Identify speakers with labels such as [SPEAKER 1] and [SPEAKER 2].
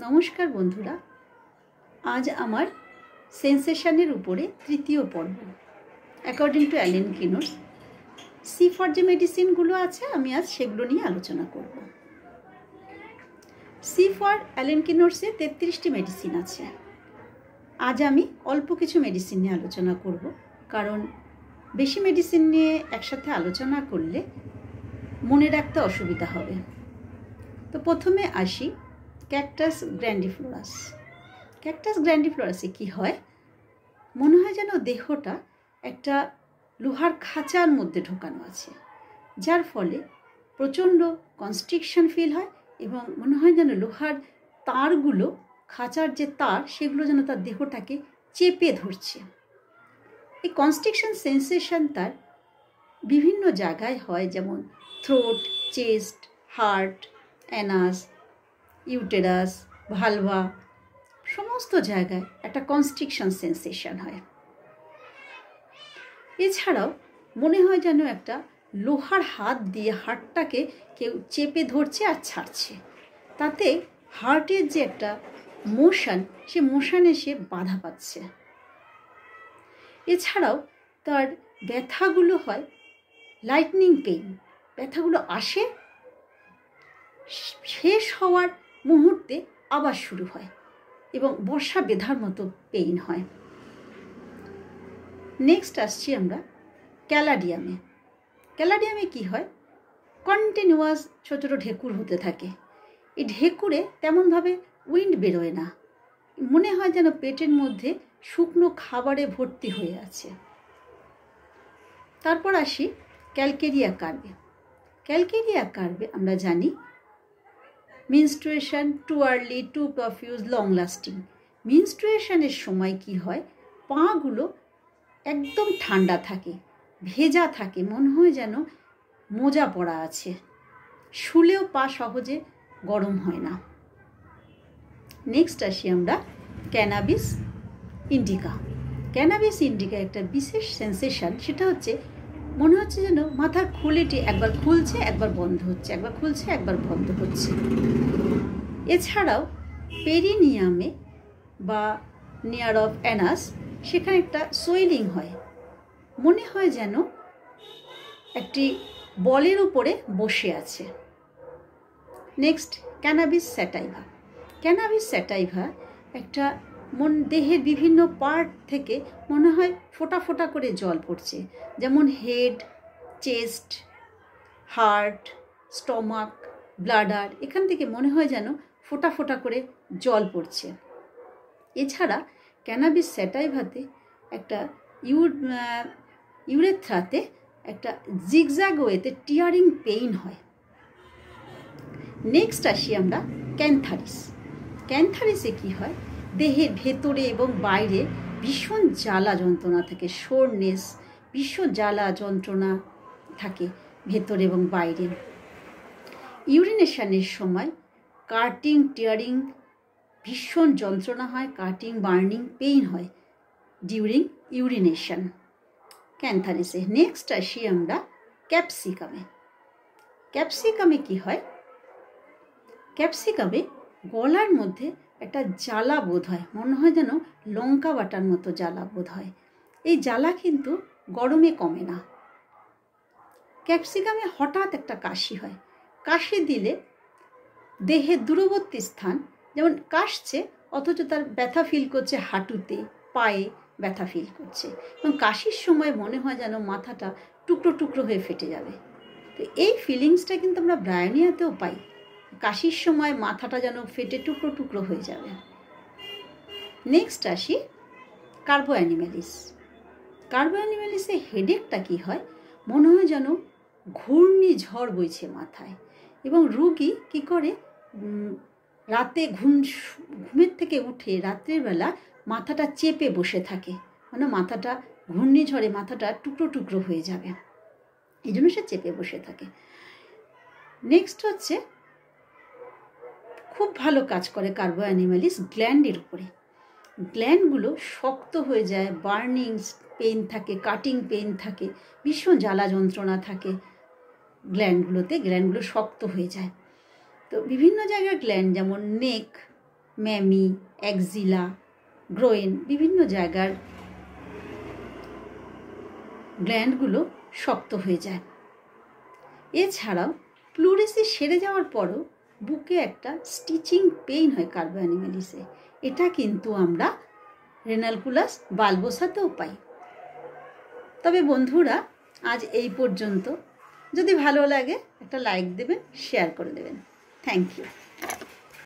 [SPEAKER 1] নমস্কার বন্ধুরা, আজ আমার সেন্সেশনের উপরে তৃতীয় পর্ব। অ্যাকর্ডিং টু অ্যালেন কিনোর C4 যে মেডিসিনগুলো আছে আমি আজ সেগুলো নিয়ে আলোচনা করব। C4 অ্যালেন কিনোরসে 33টি মেডিসিন আছে। আজ আমি অল্প কিছু মেডিসিন নিয়ে আলোচনা করব, কারণ বেশি মেডিসিন নিয়ে একসাথে আলোচনা করলে মনে রাখতে অসুবিধা হবে। তো প্রথমে আসি ক্যাকটাস গ্র্যান্ডিফ্লোরাস। ক্যাকটাস গ্র্যান্ডিফ্লোরাসে কি হয়, মনে হয় যেন দেহটা একটা লোহার খাঁচার মধ্যে ঢোকানো আছে, যার ফলে প্রচণ্ড কনস্ট্রিকশন ফিল হয় এবং মনে হয় যেন লোহার তারগুলো, খাঁচার যে তার সেগুলো যেন তার দেহটাকে চেপে ধরছে। এই কনস্ট্রিকশন সেন্সেশন তার বিভিন্ন জায়গায় হয়, যেমন throat, chest, heart, Anas, uterus, vulva, সমস্ত জায়গায় একটা কনস্ট্রিকশন সেন্সেশন হয়। এছাড়াও মনে হয় যেন একটা লোহার হাত দিয়ে হার্টটাকে কেউ চেপে ধরছে আর ছাড়ছে, তাতে হার্টের যে একটা মোশন, সে মোশনে সে বাধা পাচ্ছে। এছাড়াও তার ব্যথাগুলো হয় লাইটনিং পেইন। ব্যথাগুলো আসে, শেষ হওয়ার মুহূর্তে আবার শুরু হয় এবং বর্ষা বেঁধার মতো পেইন হয়। নেক্সট আসছি আমরা ক্যালাডিয়ামে। ক্যালাডিয়ামে কি হয়, কন্টিনিউয়াস ছোটো ছোটো ঢেকুর হতে থাকে। এই ঢেকুরে তেমনভাবে উইন্ড বেরোয় না, মনে হয় যেন পেটের মধ্যে শুকনো খাবারে ভর্তি হয়ে আছে। তারপর আসি ক্যালকেরিয়া কার্ভে। ক্যালকেরিয়া কার্ভে আমরা জানি menstruation, too early, too profuse, long lasting. মিনস্ট্রুয়েশনের সময় কি হয়, পাগুলো একদম ঠান্ডা থাকে, ভেজা থাকে, মনে হয় যেন মোজা পরা আছে, শুলেও পা সহজে গরম হয় না। নেক্সট আসি আমরা ক্যানাবিস ইন্ডিকা। ক্যানাবিস ইন্ডিকা একটা বিশেষ সেন্সেশন, সেটা হচ্ছে মনে হচ্ছে যেন মাথার খুলিটি একবার খুলছে একবার বন্ধ হচ্ছে, একবার খুলছে একবার বন্ধ হচ্ছে। এছাড়াও পেরিনিয়ামে বা নিয়ার অফ অ্যানাস, সেখানে একটা সোয়েলিং হয়, মনে হয় যেন একটি বলের উপরে বসে আছে। Next cannabis sativa. Cannabis sativa একটা দেহের বিভিন্ন পার্ট থেকে মনে হয় ফোঁটা ফোঁটা করে জল পড়ছে, যেমন head, chest, heart, stomach, bladder, এখান থেকে মনে হয় যেন ফোঁটা ফোঁটা করে জল পড়ছে। এছাড়া ক্যানাবিস স্যাটাইভাতে একটা ইউরেথ্রাতে একটা জিগজ্যাগ ওয়েতে টিয়ারিং পেইন হয়। নেক্সট আসি আমরা ক্যান্থারিস। ক্যান্থারিসে কি হয়, দেহের ভেতরে এবং বাইরে ভীষণ জ্বালা যন্ত্রণা থাকে, সোরনেস, ভীষণ জ্বালা যন্ত্রণা থাকে ভেতরে এবং বাইরে। ইউরিনেশনের সময় কাটিং, টিয়ারিং, ভীষণ যন্ত্রণা হয়, কাটিং, বার্নিং, পেইন হয় ডিউরিং ইউরিনেশন ক্যান্থারিসে। নেক্সট আসি আমরা ক্যাপসিকামে। ক্যাপসিকামে কি হয়, ক্যাপসিকামে গলার মধ্যে একটা জ্বালা বোধ হয়, মনে হয় যেন লঙ্কা বাটার মতো জ্বালা বোধ হয়। এই জ্বালা কিন্তু গরমে কমে না। ক্যাপসিকামে হঠাৎ একটা কাশি হয়, কাশি দিলে দেহের দূরবর্তী স্থান, যেমন কাশছে অথচ তার ব্যথা ফিল করছে হাঁটুতে, পায়ে ব্যথা ফিল করছে, এবং কাশির সময় মনে হয় যেন মাথাটা টুকরো টুকরো হয়ে ফেটে যাবে। তো এই ফিলিংসটা কিন্তু আমরা ব্রায়োনিয়াতেও পাই, কাশির সময় মাথাটা যেন ফেটে টুকরো টুকরো হয়ে যাবে। নেক্সট আসি কার্বো অ্যানিম্যালিস। কার্বো অ্যানিম্যালিসে হেডেকটা কী হয়, মনে হয় যেন ঘূর্ণিঝড় বইছে মাথায়, এবং রোগী কী করে, রাতে ঘুমের থেকে উঠে রাত্রেবেলা মাথাটা চেপে বসে থাকে, মানে মাথাটা ঘূর্ণিঝড়ে মাথাটা টুকরো টুকরো হয়ে যাবে, এই জন্য সে চেপে বসে থাকে। নেক্সট হচ্ছে খুব ভালো কাজ করে কার্বো অ্যানিম্যালিস গ্ল্যান্ডের উপরে। গ্ল্যান্ডগুলো শক্ত হয়ে যায়, বার্নিং পেইন থাকে, কাটিং পেইন থাকে, ভীষণ জ্বালা যন্ত্রণা থাকে গ্ল্যান্ডগুলোতে, গ্ল্যান্ডগুলো শক্ত হয়ে যায়। তো বিভিন্ন জায়গার গ্ল্যান্ড, যেমন ম্যামি, অ্যাক্সিলা, গ্রোয়েন বিভিন্ন জায়গার গ্ল্যান্ডগুলো শক্ত হয়ে যায়। এছাড়াও প্লুরিসিস সেরে যাওয়ার পরও বুকে একটা স্টিচিং পেইন হয় কার্বো অ্যানিমালিসে। এটা কিন্তু আমরা রেনালকুলাস বালবোসাতেও পাই। তবে বন্ধুরা, আজ এই পর্যন্ত। যদি ভালো লাগে একটা লাইক দেবেন, শেয়ার করে দেবেন। Thank you.